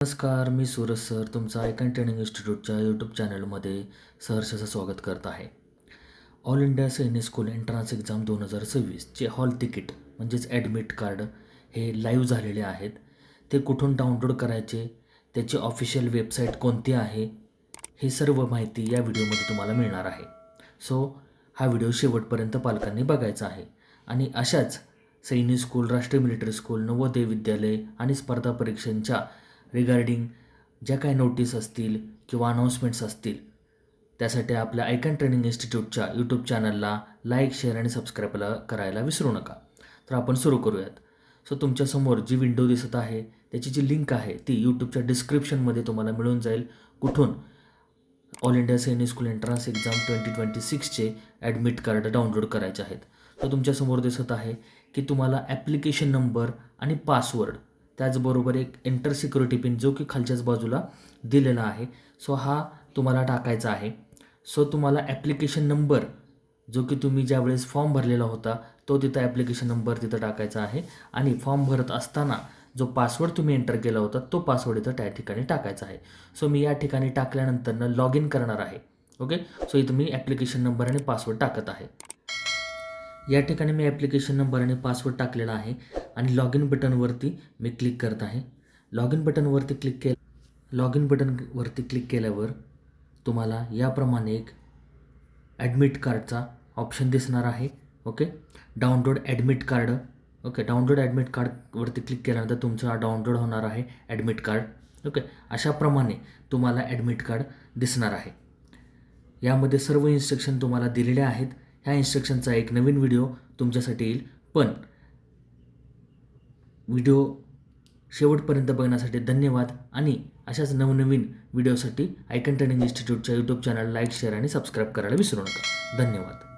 नमस्कार, मी सूरज सर तुमचं आयकॉन ट्रेनिंग इन्स्टिट्यूटच्या यूट्यूब चॅनलमध्ये सहर्षाचं स्वागत करत आहे. All India Sainik school entrance exam 2026चे हॉल तिकीट म्हणजेच ॲडमिट कार्ड हे लाईव्ह झालेले आहेत. ते कुठून डाउनलोड करायचे, त्याची ऑफिशियल वेबसाईट कोणती आहे, ही सर्व माहिती या व्हिडिओमध्ये तुम्हाला मिळणार आहे. सो हा व्हिडिओ शेवटपर्यंत पालकांनी बघायचा आहे. आणि अशाच सैनिक स्कूल, राष्ट्रीय मिलिटरी स्कूल, नवोदय विद्यालय आणि स्पर्धा परीक्षांच्या रिगार्डिंग ज्या काही नोटीस असतील किंवा अनाऊन्समेंट्स असतील त्यासाठी आपल्या आयकॉन ट्रेनिंग इन्स्टिट्यूटच्या यूट्यूब चॅनलला लाईक, शेअर आणि सबस्क्राईब करायला विसरू नका. तर आपण सुरू करूयात. सो तुमच्यासमोर जी विंडो दिसत आहे त्याची जी लिंक आहे ती यूट्यूबच्या डिस्क्रिप्शनमध्ये तुम्हाला मिळून जाईल. कुठून all India Sainik school entrance exam 2026चे ॲडमिट कार्ड डाउनलोड करायचे आहेत. तर तुमच्यासमोर दिसत आहे की तुम्हाला ॲप्लिकेशन नंबर आणि पासवर्ड, त्याचबरोबर एक एंटर सिक्युरिटी पिन जो की खालच्याच बाजूला दिलेला आहे. सो हा तुम्हाला टाकायचा आहे. सो तुम्हाला ॲप्लिकेशन नंबर जो की तुम्ही ज्यावेळेस फॉर्म भरलेला होता तो तिथं ॲप्लिकेशन नंबर तिथं टाकायचा आहे. आणि फॉर्म भरत असताना जो पासवर्ड तुम्ही एंटर केला होता तो पासवर्ड इथं त्या ठिकाणी टाकायचा आहे. सो मी या ठिकाणी टाकल्यानंतरनं लॉग इन करणार आहे. ओके, सो इथं मी ॲप्लिकेशन नंबर आणि पासवर्ड टाकत आहे. या ठिकाणी मी ॲप्लिकेशन नंबर आणि पासवर्ड टाकलेला आहे आणि लॉग इन बटनवरती मी क्लिक करत आहे. लॉग इन बटनवरती क्लिक केल्यावर तुम्हाला याप्रमाणे एक ॲडमिट कार्डचा ऑप्शन दिसणार आहे. Okay, download admit card. Okay, download admit कार्डवरती क्लिक केल्यानंतर तुमचा डाउनलोड होणार आहे ॲडमिट कार्ड. ओके, अशाप्रमाणे तुम्हाला ॲडमिट कार्ड दिसणार आहे. यामध्ये सर्व इन्स्ट्रक्शन तुम्हाला दिलेले आहेत. ह्या इन्स्ट्रक्शनचा एक नवीन व्हिडिओ तुमच्यासाठी येईल. पण व्हिडिओ शेवटपर्यंत बघण्यासाठी धन्यवाद. आणि अशाच नवनवीन व्हिडिओसाठी आयकॉन ट्रेनिंग इन्स्टिट्यूटच्या यूट्यूब चॅनल लाईक, शेअर आणि सबस्क्राईब करायला विसरू नका. धन्यवाद.